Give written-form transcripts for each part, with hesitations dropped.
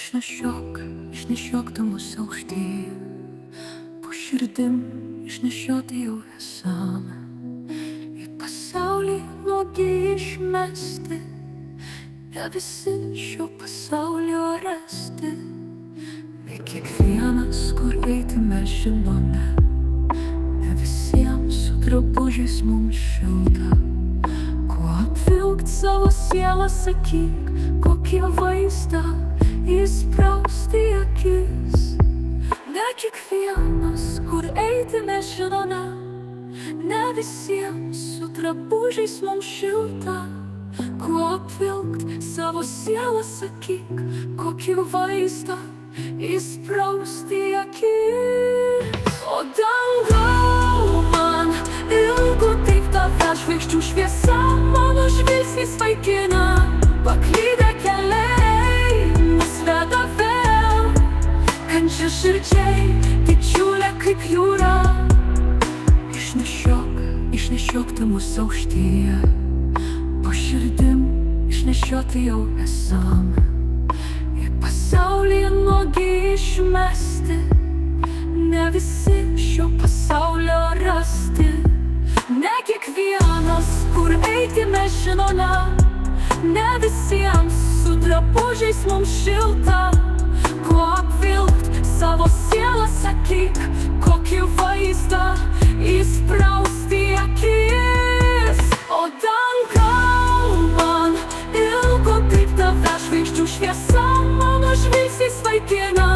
išnešiokdamas aukštyn, po širdim išnešioti jau esame, į pasaulį nuogi išmesti, ne visi šio pasaulio rasti. Ne kiekvienas, kur eiti mes žinome, ne visiems su drabužiais mums šilta. Kuo apvilkt savo sielą, sakyk, kokį vaizdą įsprausti į akis. Ne kiekvienas, kur eiti mes žinome, ne visiems su drabužiais mums šilta. Kuo apvilkt savo sielą, sakyk, kokį vaizdą įsprausti į akis. O dangau man ilgu taip tave žvaigždžių šviesa, mano žvilgsnis vaikina, paklydę keliai mus veda vėl. Kančia širdžiai, didžiulė kaip jūra, išnešiokdamas aukštyje, po širdim išnešioti jau esame, į pasaulį nuogi išmesti, ne visi šio pasaulio rasti. Ne kiekvienas, kur eiti mes žinome, ne visiems su drabužiais mums šilta. Kuo apvilkt savo sielą, sakyk, kokį vaizdą įsprausti į akis. O dangau man ilgo kaip tave žvaigždžių šviesa, mano žvilgsnis vaikina,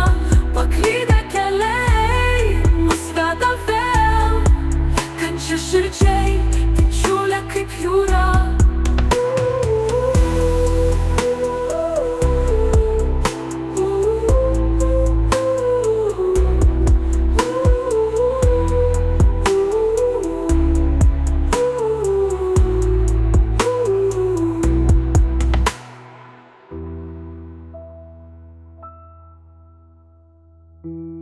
paklydę keliai mus veda vėl. Kančia širdžiai, didžiulė kaip jūra. Thank you.